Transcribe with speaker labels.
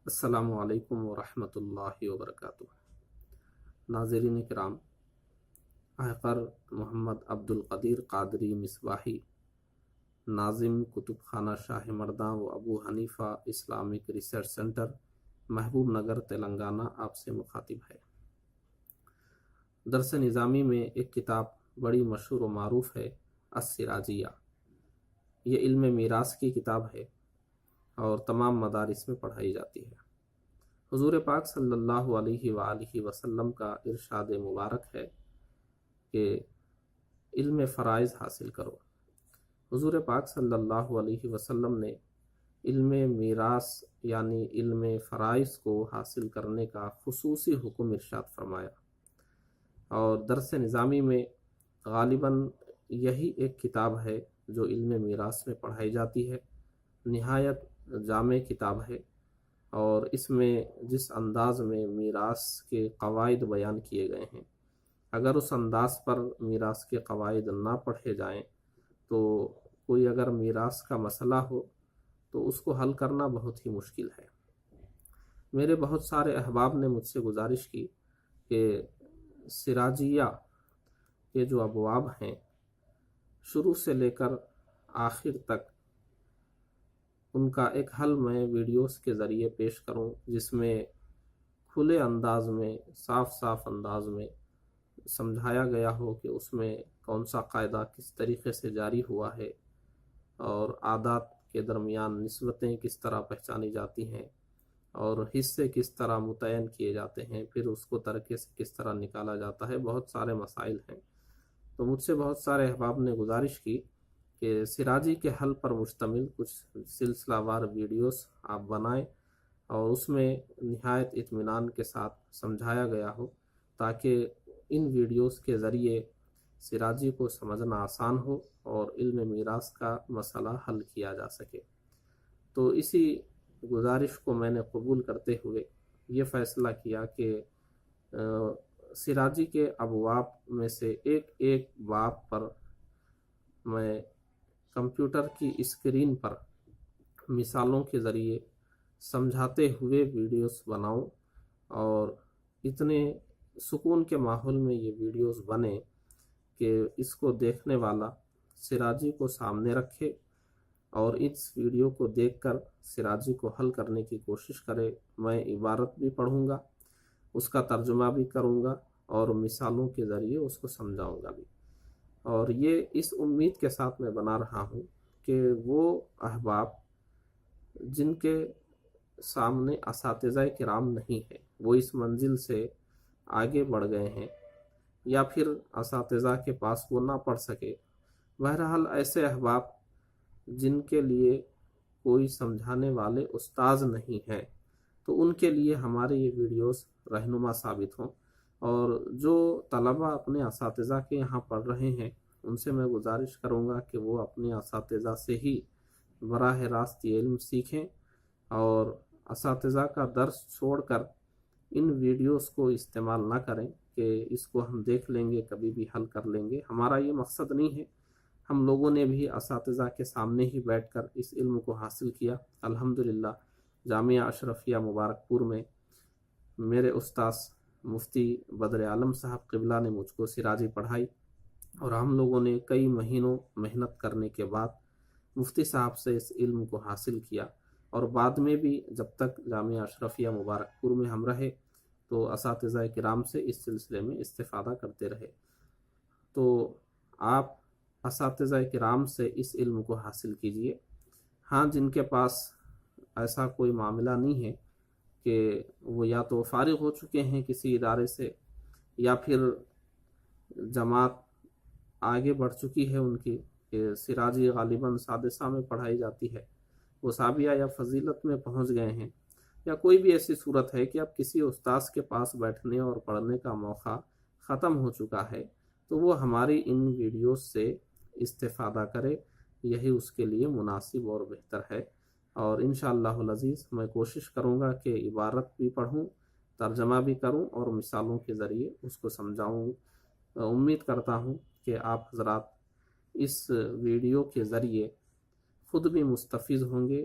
Speaker 1: السلام علیکم ورحمۃ اللہ وبرکاتہ۔ ناظرین کرام، احقر محمد عبد القدیر قادری مصباحی، ناظم کتب خانہ شاہ مرداں و ابو حنیفہ اسلامک ریسرچ سینٹر، محبوب نگر، تلنگانہ، آپ سے مخاطب ہے۔ درس نظامی میں ایک کتاب بڑی مشہور و معروف ہے، السراجیہ۔ یہ علم میراث کی کتاب ہے اور تمام مدارس میں پڑھائی جاتی ہے۔ حضور پاک صلی اللہ علیہ وآلہ وسلم کا ارشاد مبارک ہے کہ علم فرائض حاصل کرو۔ حضور پاک صلی اللہ علیہ وسلم نے علم میراث یعنی علم فرائض کو حاصل کرنے کا خصوصی حکم ارشاد فرمایا، اور درس نظامی میں غالباً یہی ایک کتاب ہے جو علم میراث میں پڑھائی جاتی ہے۔ نہایت جامع کتاب ہے، اور اس میں جس انداز میں میراث کے قواعد بیان کیے گئے ہیں، اگر اس انداز پر میراث کے قواعد نہ پڑھے جائیں تو کوئی اگر میراث کا مسئلہ ہو تو اس کو حل کرنا بہت ہی مشکل ہے۔ میرے بہت سارے احباب نے مجھ سے گزارش کی کہ سراجیہ کے جو ابواب ہیں، شروع سے لے کر آخر تک ان کا ایک حل میں ویڈیوز کے ذریعے پیش کروں، جس میں کھلے انداز میں، صاف انداز میں سمجھایا گیا ہو کہ اس میں کون سا قاعدہ کس طریقے سے جاری ہوا ہے، اور عادات کے درمیان نسبتیں کس طرح پہچانی جاتی ہیں، اور حصے کس طرح متعین کیے جاتے ہیں، پھر اس کو ترکے سے کس طرح نکالا جاتا ہے۔ بہت سارے مسائل ہیں، تو مجھ سے بہت سارے احباب نے گزارش کی کہ سراجی کے حل پر مشتمل کچھ سلسلہ وار ویڈیوز آپ بنائیں اور اس میں نہایت اطمینان کے ساتھ سمجھایا گیا ہو، تاکہ ان ویڈیوز کے ذریعے سراجی کو سمجھنا آسان ہو اور علم میراث کا مسئلہ حل کیا جا سکے۔ تو اسی گزارش کو میں نے قبول کرتے ہوئے یہ فیصلہ کیا کہ سراجی کے ابواب میں سے ایک باب پر میں کمپیوٹر کی اسکرین پر مثالوں کے ذریعے سمجھاتے ہوئے ویڈیوز بناؤں، اور اتنے سکون کے ماحول میں یہ ویڈیوز بنے کہ اس کو دیکھنے والا سراجی کو سامنے رکھے اور اس ویڈیو کو دیکھ کر سراجی کو حل کرنے کی کوشش کرے۔ میں عبارت بھی پڑھوں گا، اس کا ترجمہ بھی کروں گا، اور مثالوں کے ذریعے اس کو سمجھاؤں گا بھی۔ اور یہ اس امید کے ساتھ میں بنا رہا ہوں کہ وہ احباب جن کے سامنے اساتذہ کرام نہیں ہیں، وہ اس منزل سے آگے بڑھ گئے ہیں، یا پھر اساتذہ کے پاس وہ نہ پڑھ سکے، بہرحال ایسے احباب جن کے لیے کوئی سمجھانے والے استاذ نہیں ہیں، تو ان کے لیے ہمارے یہ ویڈیوز رہنما ثابت ہوں۔ اور جو طلبہ اپنے اساتذہ کے یہاں پڑھ رہے ہیں، ان سے میں گزارش کروں گا کہ وہ اپنے اساتذہ سے ہی براہ راست یہ علم سیکھیں، اور اساتذہ کا درس چھوڑ کر ان ویڈیوز کو استعمال نہ کریں کہ اس کو ہم دیکھ لیں گے، کبھی بھی حل کر لیں گے۔ ہمارا یہ مقصد نہیں ہے۔ ہم لوگوں نے بھی اساتذہ کے سامنے ہی بیٹھ کر اس علم کو حاصل کیا۔ الحمدللہ جامعہ اشرفیہ مبارک پور میں میرے استاذ مفتی بدر عالم صاحب قبلہ نے مجھ کو سراجی پڑھائی، اور ہم لوگوں نے کئی مہینوں محنت کرنے کے بعد مفتی صاحب سے اس علم کو حاصل کیا، اور بعد میں بھی جب تک جامعہ اشرفیہ مبارک پور میں ہم رہے تو اساتذہ کرام سے اس سلسلے میں استفادہ کرتے رہے۔ تو آپ اساتذہ کرام سے اس علم کو حاصل کیجئے۔ ہاں، جن کے پاس ایسا کوئی معاملہ نہیں ہے کہ وہ یا تو فارغ ہو چکے ہیں کسی ادارے سے، یا پھر جماعت آگے بڑھ چکی ہے ان کی، کہ سراجی غالباً سادسہ میں پڑھائی جاتی ہے، وہ سابیہ یا فضیلت میں پہنچ گئے ہیں، یا کوئی بھی ایسی صورت ہے کہ اب کسی استاذ کے پاس بیٹھنے اور پڑھنے کا موقع ختم ہو چکا ہے، تو وہ ہماری ان ویڈیوز سے استفادہ کرے، یہی اس کے لیے مناسب اور بہتر ہے۔ اور انشاءاللہ العزیز میں کوشش کروں گا کہ عبارت بھی پڑھوں، ترجمہ بھی کروں، اور مثالوں کے ذریعے اس کو سمجھاؤں۔ امید کرتا ہوں کہ آپ حضرات اس ویڈیو کے ذریعے خود بھی مستفیض ہوں گے